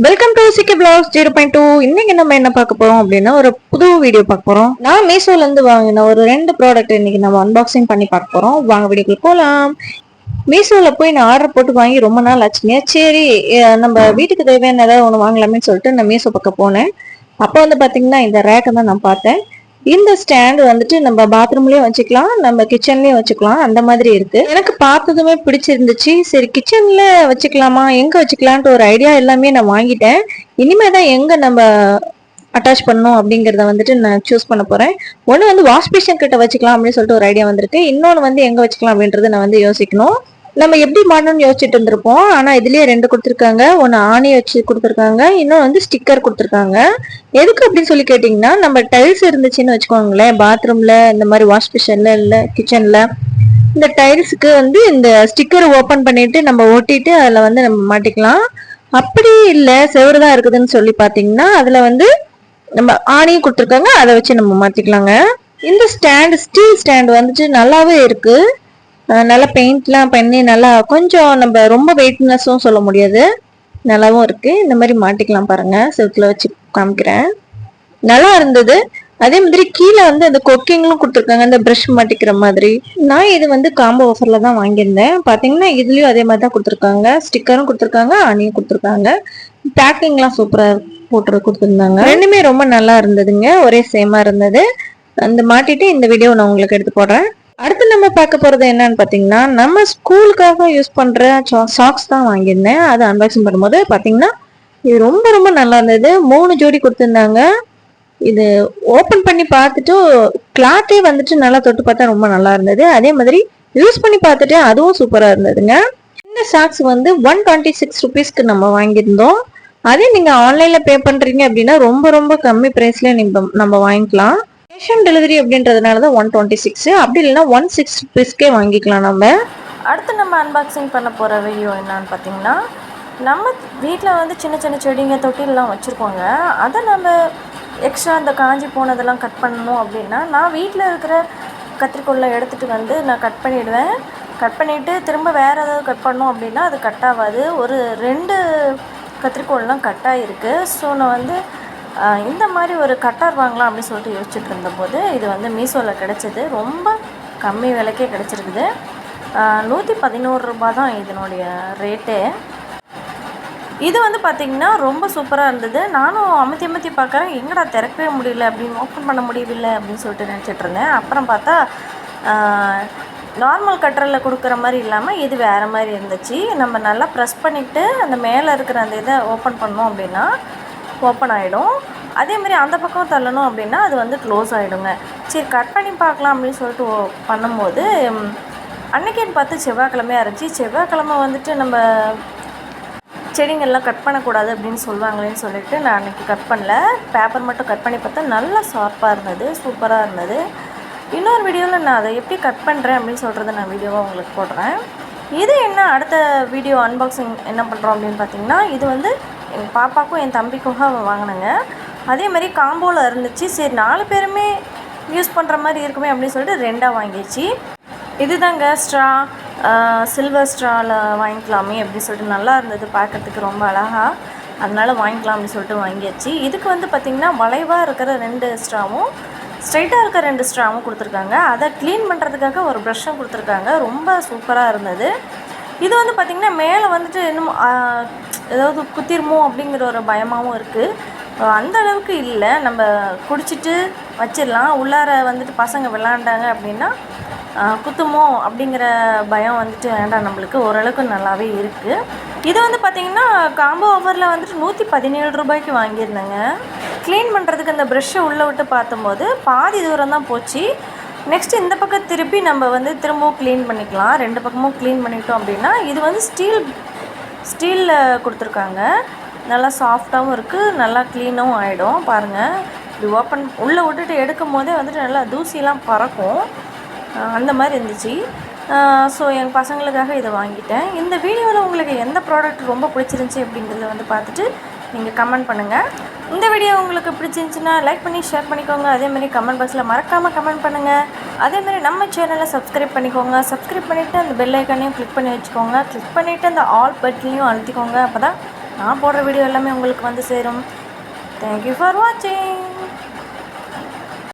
Welcome to சிக்கி blocks 0.2. இன்னைக்கு நம்ம என்ன பார்க்க போறோம் அப்படின்னா ஒரு புது வீடியோ பார்க்க போறோம். நான் மீஷோல இருந்து வாங்கின ஒரு 2 ப்ராடக்ட் இன்னைக்கு நம்ம அன்பாக்சிங் பண்ணி பார்க்க போறோம். வாங்க வீடியோக்குள்ள போலாம். மீஷோல போய் நான் ஆர்டர் போட்டு வாங்கி ரொம்ப நாள் ஆச்சுங்க. சரி, நம்ம வீட்டுக்கு தேவையான ஏதாவது ஒன்று வாங்கலாமே சொல்லிட்டு நான் மீஷோ பக்கம் போனேன். அப்போ வந்து பாத்தீங்கன்னா இந்த ரேக்கை தான் நான் பார்த்தேன். இந்த ஸ்டாண்ட் வந்துட்டு நம்ம பாத்ரூம்லயும் வச்சுக்கலாம், நம்ம கிச்சன்லயும் வச்சுக்கலாம், அந்த மாதிரி இருக்கு. எனக்கு பார்த்ததுமே பிடிச்சிருந்துச்சு. சரி, கிச்சன்ல வச்சுக்கலாமா, எங்க வச்சுக்கலான்ட்டு ஒரு ஐடியா எல்லாமே நான் வாங்கிட்டேன். இனிமே தான் எங்க நம்ம அட்டாச் பண்ணணும் அப்படிங்கறத வந்துட்டு நான் சூஸ் பண்ண போறேன். ஒண்ணு வந்து வாஷ் பேஷன் கிட்ட வச்சுக்கலாம் அப்படின்னு சொல்லிட்டு ஒரு ஐடியா வந்திருக்கு. இன்னொன்னு வந்து எங்க வச்சுக்கலாம் அப்படின்றத நான் வந்து யோசிக்கணும். நம்ம எப்படி மாடணும்னு யோசிச்சுட்டு இருந்திருப்போம். ஆனா இதுலயே 2 கொடுத்துருக்காங்க. ஒன்னு ஆணி வச்சு கொடுத்துருக்காங்க, இன்னொன்று வந்து ஸ்டிக்கர் கொடுத்துருக்காங்க. எதுக்கு அப்படின்னு சொல்லி கேட்டீங்கன்னா, நம்ம டைல்ஸ் இருந்துச்சுன்னு வச்சுக்கோங்களேன், பாத்ரூம்ல இந்த மாதிரி வாஷ் பேஷன்ல இல்ல கிச்சன்ல, இந்த டைல்ஸுக்கு வந்து இந்த ஸ்டிக்கர் ஓபன் பண்ணிட்டு நம்ம ஒட்டிட்டு அதுல வந்து நம்ம மாட்டிக்கலாம். அப்படி இல்ல செவரு தான் இருக்குதுன்னு சொல்லி பாத்தீங்கன்னா அதுல வந்து நம்ம ஆணியும் கொடுத்துருக்காங்க, அதை வச்சு நம்ம மாத்திக்கலாங்க. இந்த ஸ்டாண்ட் ஸ்டீல் ஸ்டாண்ட் வந்துட்டு நல்லாவே இருக்கு. நல்லா பெயிண்ட்லாம் பண்ணி நல்லா கொஞ்சம் நம்ம ரொம்ப வெயிட்னஸும் சொல்ல முடியாது, நல்லாவும் இருக்கு. இந்த மாதிரி மாட்டிக்கலாம் பாருங்க, செவுத்துல வச்சு காமிக்கிறேன். நல்லா இருந்தது. அதே மாதிரி கீழே வந்து அந்த கொக்கிங்களும் கொடுத்துருக்காங்க, இந்த ப்ரஷ் மாட்டிக்கிற மாதிரி. நான் இது வந்து காம்போ ஆஃபர்ல தான் வாங்கியிருந்தேன். பாத்தீங்கன்னா இதுலயும் அதே மாதிரி தான் கொடுத்துருக்காங்க, ஸ்டிக்கரும் கொடுத்துருக்காங்க, ஆணியும் கொடுத்துருக்காங்க. பேக்கிங்லாம் சூப்பரா போட்டு கொடுத்துருந்தாங்க. ரெண்டுமே ரொம்ப நல்லா இருந்ததுங்க, ஒரே சேமா இருந்தது. அந்த மாட்டிட்டு இந்த வீடியோ நான் உங்களுக்கு எடுத்து போடுறேன். அடுத்து நம்ம பார்க்க போறது என்னன்னு பாத்தீங்கன்னா, நம்ம ஸ்கூலுக்காக யூஸ் பண்ற சாக்ஸ் தான் வாங்கியிருந்தேன். அது அன்பாக்சிங் பண்ணும்போது பாத்தீங்கன்னா இது ரொம்ப ரொம்ப நல்லா இருந்தது. 3 ஜோடி கொடுத்துருந்தாங்க. இது ஓபன் பண்ணி பார்த்துட்டு கிளாத்தே வந்துட்டு நல்லா தொட்டு பார்த்தா ரொம்ப நல்லா இருந்தது. அதே மாதிரி யூஸ் பண்ணி பார்த்துட்டு அதுவும் சூப்பரா இருந்ததுங்க. இந்த சாக்ஸ் வந்து 126 ருபீஸ்க்கு நம்ம வாங்கியிருந்தோம். அதே நீங்க ஆன்லைன்ல பே பண்றீங்க அப்படின்னா ரொம்ப ரொம்ப கம்மி பிரைஸ்ல நம்ம வாங்கிக்கலாம். கேஷ் ஆன் டெலிவரி அப்படின்றதுனால தான் 126, அப்படி இல்லைன்னா 16 ருபீஸ்க்கே வாங்கிக்கலாம் நம்ம. அடுத்து நம்ம அன்பாக்சிங் பண்ண போகிற வீடியோ என்னன்னு பார்த்தீங்கன்னா, நம்ம வீட்டில் வந்து சின்ன சின்ன செடிங்க தொட்டிலெலாம் வச்சுருக்கோங்க. அதை நம்ம எக்ஸ்ட்ரா அந்த காஞ்சி போனதெல்லாம் கட் பண்ணணும் அப்படின்னா, நான் வீட்டில் இருக்கிற கத்திரிக்கோலை எடுத்துகிட்டு வந்து நான் கட் பண்ணிவிடுவேன். கட் பண்ணிவிட்டு திரும்ப வேறு ஏதாவது கட் பண்ணோம் அப்படின்னா அது கட் ஆகாது. ஒரு 2 கத்திரிக்கோல்லாம் கட் ஆகிருக்கு. ஸோ நான் வந்து இந்த மாதிரி ஒரு கட்டர் வாங்கலாம் அப்படின்னு சொல்லிட்டு யோசிச்சுட்டு இருந்தபோது இது வந்து மீஷோவில் கிடச்சிது. ரொம்ப கம்மி விலைக்கே கிடச்சிருக்குது. 111 ரூபா தான் இதனுடைய ரேட்டு. இது வந்து பார்த்திங்கன்னா ரொம்ப சூப்பராக இருந்தது. நானும் அமுத்தி பார்க்குறேன், எங்கடா திறக்கவே முடியல அப்படின்னு, ஓப்பன் பண்ண முடியவில்லை அப்படின்னு சொல்லிட்டு நினச்சிட்டு இருந்தேன். அப்புறம் பார்த்தா நார்மல் கட்டரில் கொடுக்குற மாதிரி இல்லாமல் இது வேறு மாதிரி இருந்துச்சு. நம்ம நல்லா ப்ரெஸ் பண்ணிவிட்டு அந்த மேலே இருக்கிற அந்த இதை ஓப்பன் பண்ணோம் அப்படின்னா ஓப்பன் ஆகிடும். அதேமாதிரி அந்த பக்கம் தள்ளணும் அப்படின்னா அது வந்து க்ளோஸ் ஆகிடுங்க. சரி, கட் பண்ணி பார்க்கலாம் அப்படின்னு சொல்லிட்டு பண்ணும்போது அன்றைக்கின்னு பார்த்து செவ்வாய்க்கிழமையாக இருந்துச்சு. செவ்வாய்க்கிழமை வந்துட்டு நம்ம செடிங்கள்லாம் கட் பண்ணக்கூடாது அப்படின்னு சொல்லுவாங்களேன்னு சொல்லிட்டு நான் அன்றைக்கி கட் பண்ணல. பேப்பர் மட்டும் கட் பண்ணி பார்த்தா நல்லா ஷார்ப்பாக இருந்தது, சூப்பராக இருந்தது. இன்னொரு வீடியோவில் நான் அதை எப்படி கட் பண்ணுறேன் அப்படின்னு சொல்கிறத நான் வீடியோவாக உங்களுக்கு போடுறேன். இது என்ன அடுத்த வீடியோ அன்பாக்சிங் என்ன பண்ணுறோம் அப்படின்னு பார்த்தீங்கன்னா, இது வந்து எங்கள் பாப்பாக்கும் என் தம்பிக்காக வாங்கினேங்க. அதே மாதிரி காம்போவில் இருந்துச்சு. சரி, 4 பேருமே யூஸ் பண்ணுற மாதிரி இருக்குமே அப்படின்னு சொல்லிட்டு 2ஆக வாங்கிடுச்சு. இதுதாங்க ஸ்ட்ரா, சில்வர் ஸ்ட்ராவில் வாங்கிக்கலாமே அப்படின்னு சொல்லிட்டு நல்லா இருந்தது, பார்க்குறதுக்கு ரொம்ப அழகாக. அதனால் வாங்கிக்கலாம் அப்படின்னு சொல்லிட்டு வாங்கியாச்சு. இதுக்கு வந்து பார்த்திங்கன்னா வளைவாக இருக்கிற 2 ஸ்ட்ராவும் ஸ்ட்ரைட்டாக இருக்கிற 2 ஸ்ட்ராவும் கொடுத்துருக்காங்க. அதை க்ளீன் பண்ணுறதுக்காக ஒரு ப்ரஷ்ஷும் கொடுத்துருக்காங்க. ரொம்ப சூப்பராக இருந்தது. இது வந்து பார்த்திங்கன்னா மேலே வந்துட்டு இன்னும் ஏதாவது குத்திருமோ அப்படிங்கிற ஒரு பயமாகவும் இருக்குது. அந்த அளவுக்கு இல்லை, நம்ம குடிச்சிட்டு வச்சிடலாம். உள்ளார வந்துட்டு பசங்க விளாண்டாங்க அப்படின்னா குத்துமோ அப்படிங்கிற பயம் வந்துட்டு வேண்டாம் நம்மளுக்கு. ஓரளவுக்கு நல்லாவே இருக்குது. இது வந்து பார்த்திங்கன்னா காம்போ ஆஃபரில் வந்துட்டு 117 ரூபாய்க்கு வாங்கியிருந்தேங்க. க்ளீன் பண்ணுறதுக்கு அந்த ப்ரெஷ்ஷை உள்ளே விட்டு பார்த்தம்போது பாதி தூரம் தான் போச்சு. நெக்ஸ்ட்டு இந்த பக்கம் திருப்பி நம்ம வந்து திரும்பவும் க்ளீன் பண்ணிக்கலாம். 2 பக்கமும் க்ளீன் பண்ணிட்டோம் அப்படின்னா இது வந்து ஸ்டீலில் கொடுத்துருக்காங்க. நல்லா சாஃப்டாகவும் இருக்குது, நல்லா க்ளீனாகவும் ஆகிடும். பாருங்கள், இது ஓப்பன் உள்ளே விட்டுட்டு எடுக்கும் போதே வந்துட்டு நல்லா தூசிலாம் பறக்கும், அந்த மாதிரி இருந்துச்சு. ஸோ எங்கள் பசங்களுக்காக இதை வாங்கிட்டேன். இந்த வீடியோவில் உங்களுக்கு எந்த ப்ராடக்ட் ரொம்ப பிடிச்சிருந்துச்சி அப்படிங்கிறத வந்து பார்த்துட்டு நீங்கள் கமெண்ட் பண்ணுங்கள். இந்த வீடியோ உங்களுக்கு பிடிச்சிருந்துச்சின்னா லைக் பண்ணி ஷேர் பண்ணிக்கோங்க. அதேமாதிரி கமெண்ட் பாக்ஸில் மறக்காமல் கமெண்ட் பண்ணுங்கள். அதேமாதிரி நம்ம சேனலை சப்ஸ்கிரைப் பண்ணிக்கோங்க. சப்ஸ்கிரைப் பண்ணிவிட்டு அந்த பெல் ஐக்கானையும் கிளிக் பண்ணி வச்சுக்கோங்க. கிளிக் பண்ணிவிட்டு அந்த ஆல் பட்டனையும் அழுத்திக்கோங்க. அப்போ தான் நான் போடுற வீடியோ எல்லாமே உங்களுக்கு வந்து சேரும். தேங்க்யூ ஃபார் வாட்சிங்.